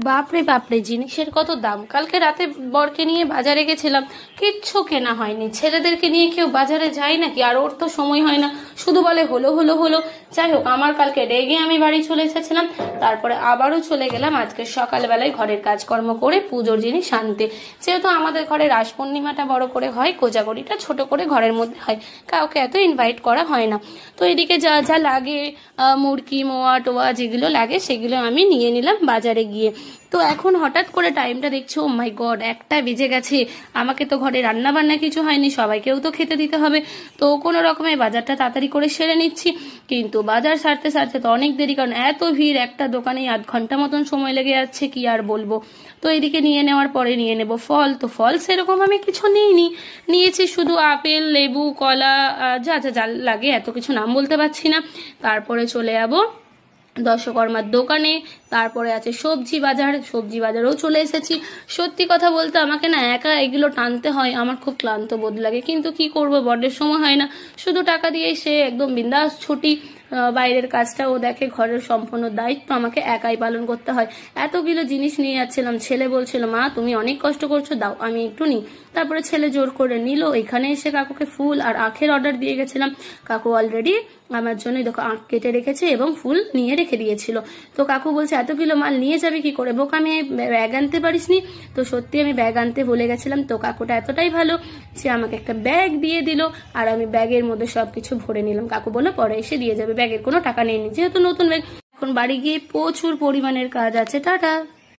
বাপরে বাপরে, জিনিসের কত দাম। কালকে রাতে বরকে নিয়ে বাজারে গেছিলাম, কিচ্ছু কেনা হয়নি। ছেলেদেরকে নিয়ে কেউ বাজারে যায় নাকি? আর ওর তো সময় হয় না, শুধু বলে হলো হলো হলো। যাই হোক, আমার কালকে রেগে আমি বাড়ি চলে এসেছিলাম। তারপরে আবারও চলে গেলাম আজকে সকালবেলায় ঘরের কাজকর্ম করে পুজোর জিনিস আনতে। যেহেতু আমাদের ঘরে রাস পূর্ণিমাটা বড় করে হয়, কোজাগরিটা ছোট করে ঘরের মধ্যে হয়, কাউকে এত ইনভাইট করা হয় না। তো এদিকে যা যা লাগে, মুরগি মোয়া টোয়া যেগুলো লাগে সেগুলো আমি নিয়ে নিলাম বাজারে গিয়ে। তো এখন হঠাৎ করে টাইমটা দেখছি, ও মাই গড, 1টা বেজে গেছে। আমাকে তো ঘরে রান্না বান্না কিছু হয়নি, সবাইকেও তো খেতে দিতে হবে। তো কোনো রকমের বাজারটা তাড়াতাড়ি করে সেরে নিচ্ছি। কিন্তু বাজার সারতে সারতে তো অনেক দেরি, কারণ এত ভিড়, একটা দোকানে আধ ঘন্টা মতন সময় লেগে যাচ্ছে, কি আর বলবো। তো এদিকে নিয়ে নেওয়ার পরে নিয়ে নেব ফল। তো ফল সেরকম আমি কিছু নিইনি, নিয়েছি শুধু আপেল, লেবু, কলা, যা যা যা লাগে, এত কিছু নাম বলতে পারছি না। তারপরে চলে যাবো দশকর্মার দোকানে। তারপরে আছে সবজি বাজার, সবজি বাজারেও চলে এসেছি। সত্যি কথা বলতে আমাকে না একা এগুলো টানতে হয়, আমার খুব ক্লান্ত বোধ লাগে, কিন্তু কি করব, বড্ডের সময় হয় না। শুধু টাকা দিয়েই সে একদম বিন্দাস ছুটি। বাইরের কাজটা ও দেখে, ঘরের সম্পূর্ণ দায়িত্ব আমাকে একাই পালন করতে হয়। এতগুলো জিনিস নিয়ে যাচ্ছিলাম, ছেলে বলছিল মা তুমি অনেক কষ্ট করছো, দাও আমি একটু নিই। তারপরে ছেলে জোর করে নিল। এখানে এসে কাকুকে ফুল আর আখের অর্ডার দিয়ে গেছিলাম। কাকু অলরেডি আমার জন্য দেখো আখ কেটে রেখেছে এবং ফুল নিয়ে রেখে দিয়েছিল। তো কাকু বলছে এত কিলো মাল নিয়ে যাবে কি করে, বোকা মেয়ে, ব্যাগ আনতে পারিসনি? তো সত্যি আমি ব্যাগ আনতে ভুলে গেছিলাম। তো কাকুটা এতটাই ভালো যে আমাকে একটা ব্যাগ দিয়ে দিল, আর আমি ব্যাগের মধ্যে সবকিছু ভরে নিলাম। কাকু বলে পরে এসে দিয়ে যাবে, ব্যাগের কোনো টাকা নেয়নি, যেহেতু নতুন ব্যাগ। এখন বাড়ি গিয়ে প্রচুর পরিমাণের কাজ আছে। টাটা।